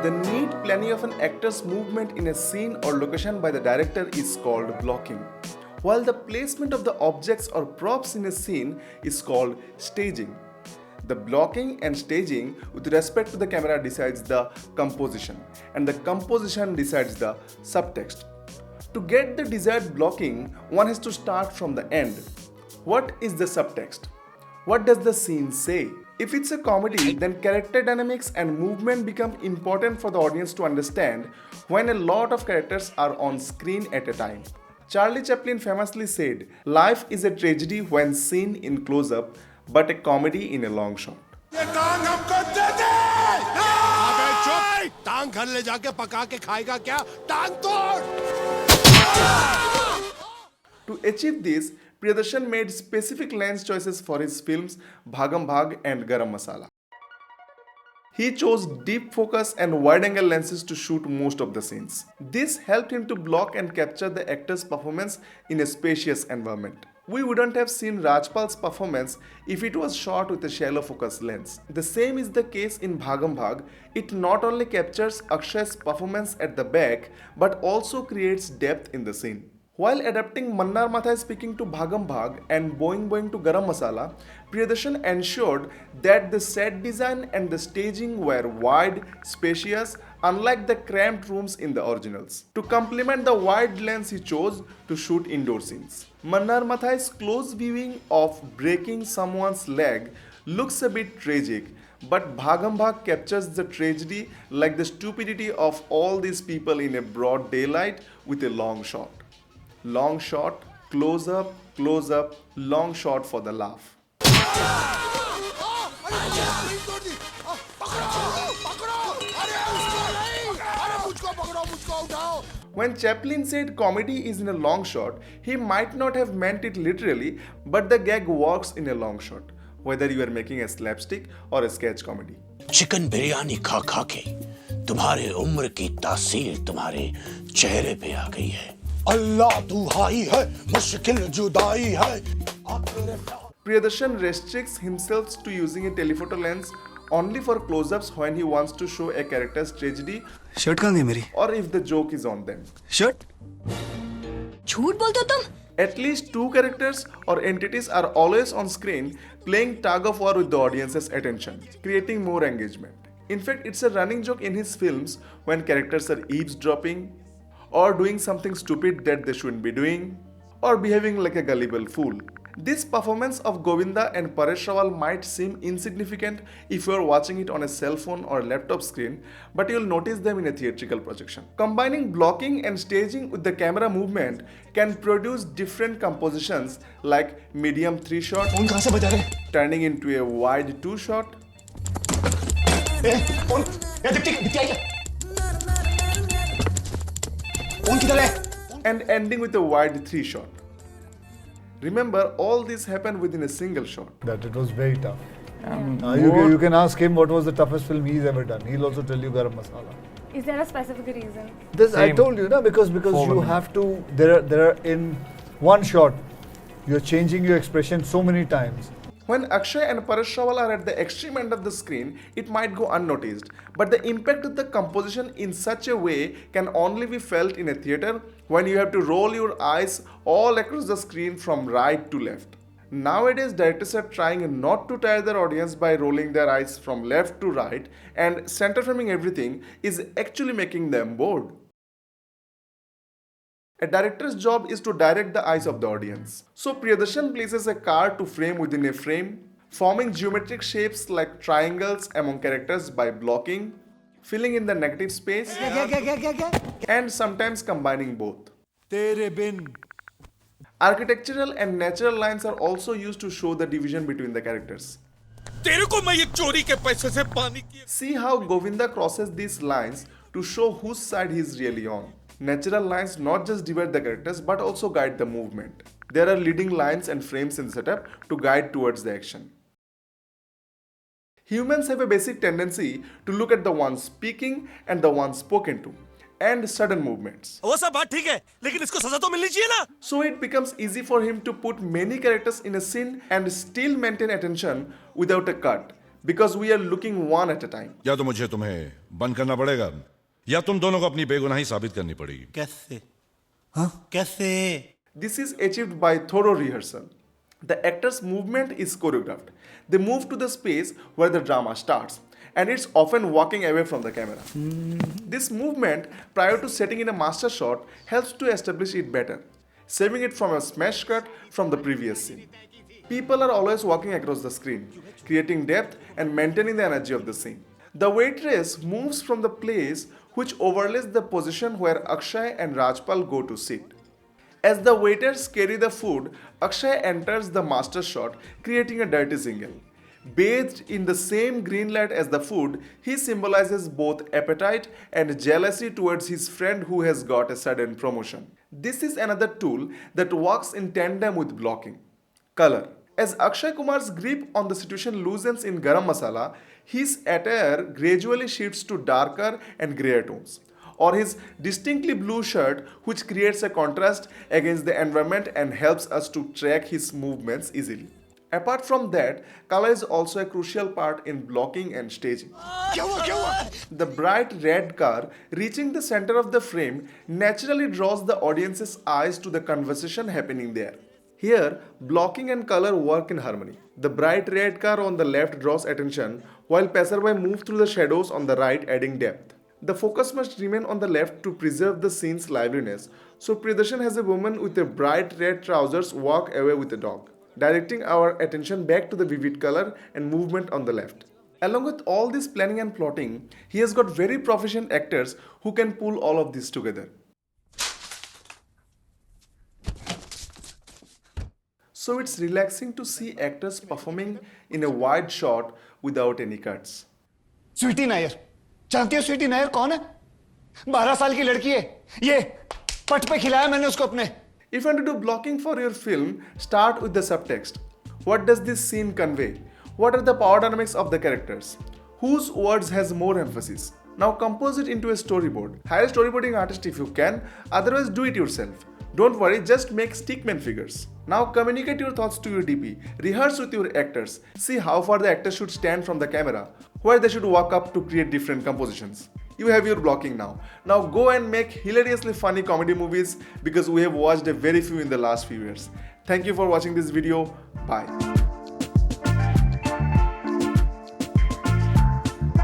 The neat planning of an actor's movement in a scene or location by the director is called blocking, while the placement of the objects or props in a scene is called staging. The blocking and staging with respect to the camera decides the composition, and the composition decides the subtext. To get the desired blocking, one has to start from the end. What is the subtext? What does the scene say? If it's a comedy, then character dynamics and movement become important for the audience to understand when a lot of characters are on screen at a time. Charlie Chaplin famously said, "Life is a tragedy when seen in close-up, but a comedy in a long shot." ये टांग हमको दे दे! अबे चुप! टांग घर ले जाके पका के खाएगा क्या? टांग तोड़! To achieve this, Priyadarshan made specific lens choices for his films Bhagam, Bhag and Garam Masala. He chose deep focus and wide-angle lenses to shoot most of the scenes. This helped him to block and capture the actor's performance in a spacious environment. We wouldn't have seen Rajpal's performance if it was shot with a shallow focus lens. The same is the case in Bhagam Bhag. It not only captures Akshay's performance at the back but also creates depth in the scene. While adapting Mannar Mathai speaking to Bhagam Bhag and Boing to Garam Masala, Priyadarshan ensured that the set design and the staging were wide, spacious, unlike the cramped rooms in the originals. To complement the wide lens he chose to shoot indoor scenes. Mannar Mathai's close viewing of breaking someone's leg looks a bit tragic, but Bhagam Bhag captures the tragedy like the stupidity of all these people in a broad daylight with a long shot. Long shot, close up, long shot for the laugh. When Chaplin said comedy is in a long shot, he might not have meant it literally, but the gag works in a long shot, whether you are making a slapstick or a sketch comedy. Chicken biryani खा खा के तुम्हारे उम्र की तासीर तुम्हारे चेहरे पे आ गई है। अल्लाह दुहाई है, मुश्किल जुदाई है। Priyadarshan restricts himself to using a telephoto lens only for close-ups when he wants to show a character's tragedy shirt कहाँ गई मेरी? or if the joke is on them. Shirt? झूठ बोलते हो तुम? At least two characters or entities are always on screen playing tug of war with the audience's attention, creating more engagement. In fact, it's a running joke in his films when characters are eavesdropping, or doing something stupid that they shouldn't be doing, or behaving like a gullible fool. This performance of Govinda and Paresh Rawal might seem insignificant if you are watching it on a cell phone or laptop screen, but you'll notice them in a theatrical projection. Combining blocking and staging with the camera movement can produce different compositions like medium 3 shot, phone कहाँ से बजा रहे? turning into a wide 2 shot, phone? ये दीप्ति आई क्या? Phone किधर है? and ending with a wide 3 shot. Remember, all this happened within a single shot. That it was very tough. You can ask him what was the toughest film he's ever done. He'll also tell you Garam Masala. Is there a specific reason? This I told you, na, because you have to. There are in one shot, you're changing your expression so many times. When Akshay and Paresh Rawal are at the extreme end of the screen, it might go unnoticed, but the impact of the composition in such a way can only be felt in a theater when you have to roll your eyes all across the screen from right to left. Nowadays, directors are trying not to tire their audience by rolling their eyes from left to right, and center framing everything is actually making them bored. A director's job is to direct the eyes of the audience. So Priyadarshan places a car to frame within a frame, forming geometric shapes like triangles among characters by blocking, filling in the negative space, and sometimes combining both. तेरे बिन Architectural and natural lines are also used to show the division between the characters. तेरे को मैं ये चोरी के पैसे से पानी की See how Govinda crosses these lines to show whose side he is really on. Natural lines not just divide the characters but also guide the movement. There are leading lines and frames in the setup to guide towards the action. Humans have a basic tendency to look at the one speaking and the one spoken to, and sudden movements. वो सब बात ठीक है, लेकिन इसको सजा तो मिलनी चाहिए ना? So it becomes easy for him to put many characters in a scene and still maintain attention without a cut, because we are looking one at a time. या तो मुझे तुम्हें बंद करना पड़ेगा या तुम दोनों को अपनी बेगुनाही साबित करनी पड़ेगी. कैसे? हाँ? कैसे? This is achieved by thorough rehearsal. The actors' movement is choreographed. They move to the space where the drama starts, and it's often walking away from the camera. This movement, prior to setting in a master shot, helps to establish it better, saving it from a smash cut from the previous scene. People are always walking across the screen, creating depth and maintaining the energy of the scene. The waitress moves from the place which overlays the position where Akshay and Rajpal go to sit. As the waiters carry the food, Akshay enters the master shot, creating a dirty single. Bathed in the same green light as the food, he symbolizes both appetite and jealousy towards his friend who has got a sudden promotion. This is another tool that works in tandem with blocking. Color. As Akshay Kumar's grip on the situation loosens in Garam Masala, his attire gradually shifts to darker and grayer tones, or his distinctly blue shirt, which creates a contrast against the environment and helps us to track his movements easily. Apart from that, color is also a crucial part in blocking and staging. The bright red car reaching the center of the frame naturally draws the audience's eyes to the conversation happening there. Here, blocking and color work in harmony. The bright red car on the left draws attention, while passerby move through the shadows on the right, adding depth. The focus must remain on the left to preserve the scene's liveliness, so Priyadarshan has a woman with a bright red trousers walk away with a dog, directing our attention back to the vivid color and movement on the left. Along with all this planning and plotting, he has got very proficient actors who can pull all of this together. So it's relaxing to see actors performing in a wide shot without any cuts. Sweety Nair, जानती हो स्वीटी नायर कौन है? 12 साल की लड़की है. ये पट पे खिलाया मैंने उसको अपने. If you want to do blocking for your film, start with the subtext. What does this scene convey? What are the power dynamics of the characters? Whose words has more emphasis? Now compose it into a storyboard. Hire a storyboarding artist if you can, otherwise do it yourself. Don't worry, just make stickman figures. Now communicate your thoughts to your DP. Rehearse with your actors. See how far the actors should stand from the camera, where they should walk up to create different compositions. You have your blocking now. Now go and make hilariously funny comedy movies because we have watched a very few in the last few years. Thank you for watching this video. Bye.